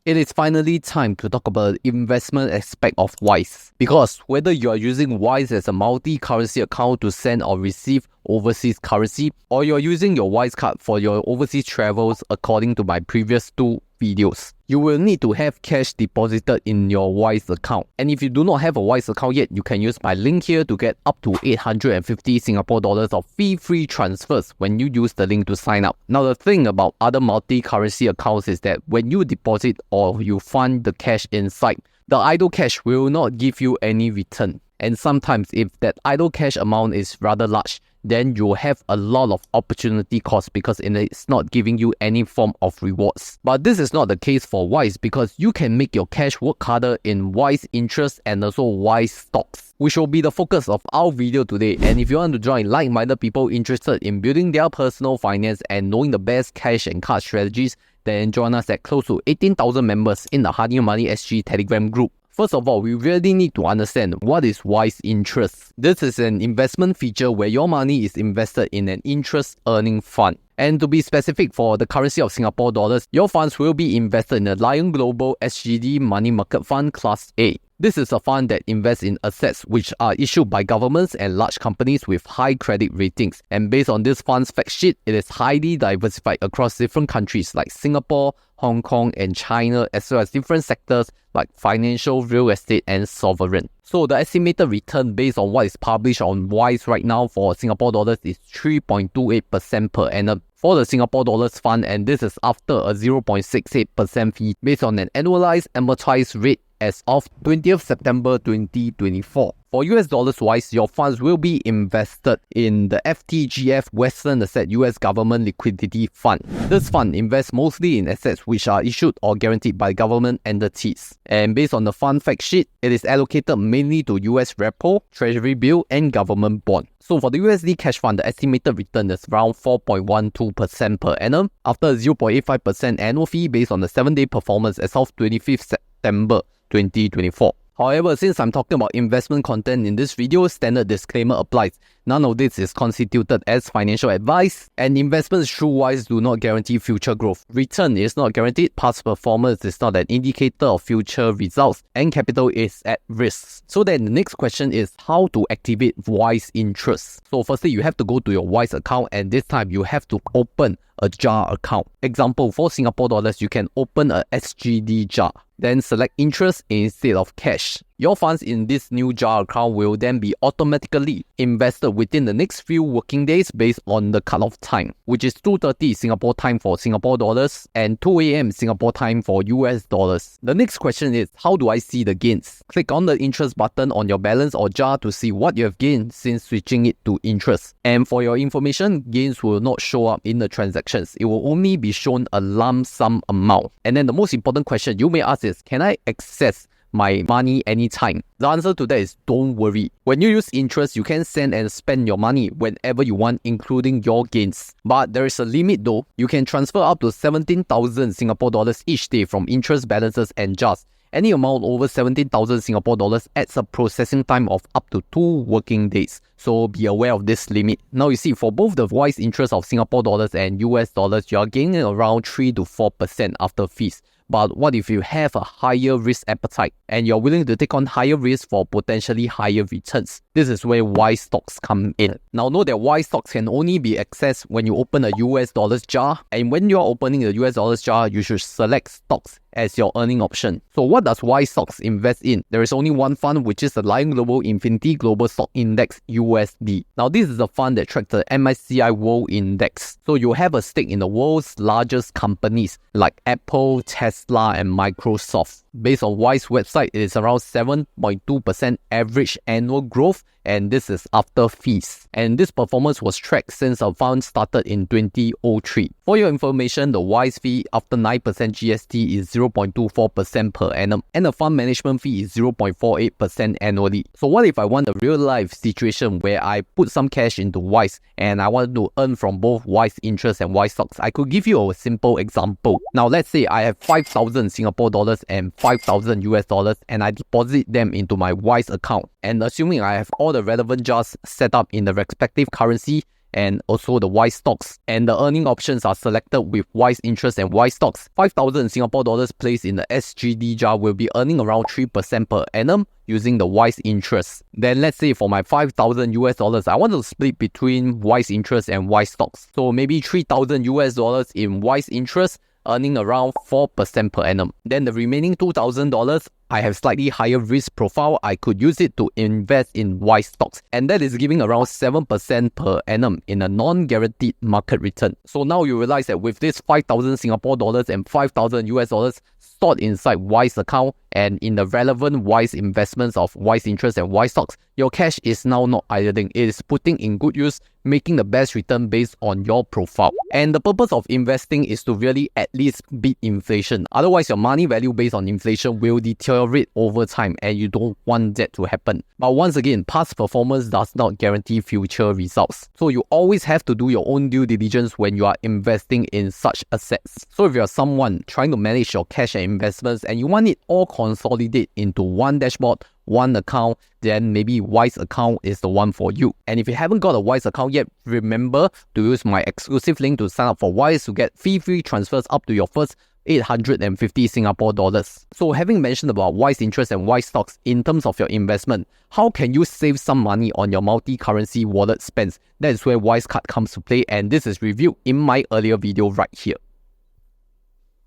It is finally time to talk about the investment aspect of Wise. Because whether you are using Wise as a multi-currency account to send or receive overseas currency, or you're using your Wise card for your overseas travels according to my previous two videos, you will need to have cash deposited in your Wise account. And if you do not have a Wise account yet, you can use my link here to get up to 850 Singapore dollars of fee-free transfers when you use the link to sign up. Now the thing about other multi-currency accounts is that when you deposit or you fund the cash inside, the idle cash will not give you any return. And sometimes if that idle cash amount is rather large, then you'll have a lot of opportunity cost because it's not giving you any form of rewards. But this is not the case for Wise because you can make your cash work harder in Wise interest and also Wise stocks, which will be the focus of our video today. And if you want to join like-minded people interested in building their personal finance and knowing the best cash and card strategies, then join us at close to 18,000 members in the Honey Money SG Telegram group. First of all, we really need to understand what is Wise interest. This is an investment feature where your money is invested in an interest earning fund. And to be specific, for the currency of Singapore dollars, your funds will be invested in the LionGlobal SGD Money Market Fund Class A. This is a fund that invests in assets which are issued by governments and large companies with high credit ratings. And based on this fund's fact sheet, it is highly diversified across different countries like Singapore, Hong Kong, and China, as well as different sectors like financial, real estate, and sovereign. So the estimated return based on what is published on Wise right now for Singapore dollars is 3.28% per annum for the Singapore dollars fund, and this is after a 0.68% fee based on an annualized amortized rate as of 20th September 2024. For US dollars wise, your funds will be invested in the FTGF Western Asset US Government Liquidity Fund. This fund invests mostly in assets which are issued or guaranteed by government entities. And based on the fund fact sheet, it is allocated mainly to US repo, treasury bill, and government bond. So for the USD cash fund, the estimated return is around 4.12% per annum after a 0.85% annual fee based on the 7-day performance as of 25th September 2024. However, since I'm talking about investment content in this video, standard disclaimer applies. None of this is constituted as financial advice, and investments through Wise do not guarantee future growth. Return is not guaranteed, past performance is not an indicator of future results, and capital is at risk. So then the next question is how to activate Wise interest. So firstly, you have to go to your Wise account, and this time you have to open a JAR account. Example, for Singapore dollars, you can open a SGD JAR. Then select interest instead of cash. Your funds in this new JAR account will then be automatically invested within the next few working days based on the cutoff time, which is 2:30 Singapore time for Singapore dollars and 2 a.m. Singapore time for US dollars. The next question is, how do I see the gains? Click on the interest button on your balance or JAR to see what you have gained since switching it to interest. And for your information, gains will not show up in the transactions. It will only be shown a lump sum amount. And then the most important question you may ask is, can I access my money anytime? The answer to that is don't worry. When you use interest, you can send and spend your money whenever you want, including your gains. But there is a limit though. You can transfer up to 17,000 Singapore dollars each day from interest balances and JARs. Any amount over 17,000 Singapore dollars adds a processing time of up to 2 working days. So be aware of this limit. Now you see, for both the Wise interest of Singapore dollars and US dollars, you are gaining around 3 to 4% after fees. But what if you have a higher risk appetite and you're willing to take on higher risk for potentially higher returns? This is where Wise stocks come in. Now know that Wise stocks can only be accessed when you open a US dollars JAR, and when you're opening the US dollars JAR, you should select stocks as your earning option. So what does Wise stocks invest in? There is only one fund, which is the LionGlobal Infinity Global Stock Index USD. Now this is a fund that tracks the MSCI World Index. So you have a stake in the world's largest companies like Apple, Tesla, and Microsoft. Based on Wise website, it is around 7.2% average annual growth, and this is after fees. And this performance was tracked since the fund started in 2003. For your information, the Wise fee after 9% GST is 0.24% per annum, and the fund management fee is 0.48% annually. So what if I want a real life situation where I put some cash into Wise and I want to earn from both Wise interest and Wise stocks? I could give you a simple example. Now let's say I have 5,000 Singapore dollars and 5,000 US dollars, and I deposit them into my Wise account. And assuming I have all the relevant JARs set up in the respective currency, and also the Wise stocks. And the earning options are selected with Wise interest and Wise stocks. 5,000 Singapore dollars placed in the SGD jar will be earning around 3% per annum using the Wise interest. Then let's say for my 5,000 US dollars, I want to split between Wise interest and Wise stocks. So maybe 3,000 US dollars in Wise interest, earning around 4% per annum. Then the remaining $2,000, I have slightly higher risk profile. I could use it to invest in Wise stocks, and that is giving around 7% per annum in a non-guaranteed market return. So now you realize that with this 5,000 Singapore dollars and 5,000 US dollars stored inside Wise account and in the relevant Wise investments of Wise interest and Wise stocks, your cash is now not idling. It is putting in good use, making the best return based on your profile. And the purpose of investing is to really at least beat inflation. Otherwise, your money value based on inflation will deteriorate over time, and you don't want that to happen. But once again, past performance does not guarantee future results. So you always have to do your own due diligence when you are investing in such assets. So if you're someone trying to manage your cash and investments and you want it all consolidate into one dashboard, one account, then maybe Wise account is the one for you. And if you haven't got a Wise account yet, remember to use my exclusive link to sign up for Wise to get free transfers up to your first 850 Singapore dollars. So having mentioned about Wise interest and Wise stocks in terms of your investment, how can you save some money on your multi-currency wallet spends? That is where Wise card comes to play, and this is reviewed in my earlier video right here.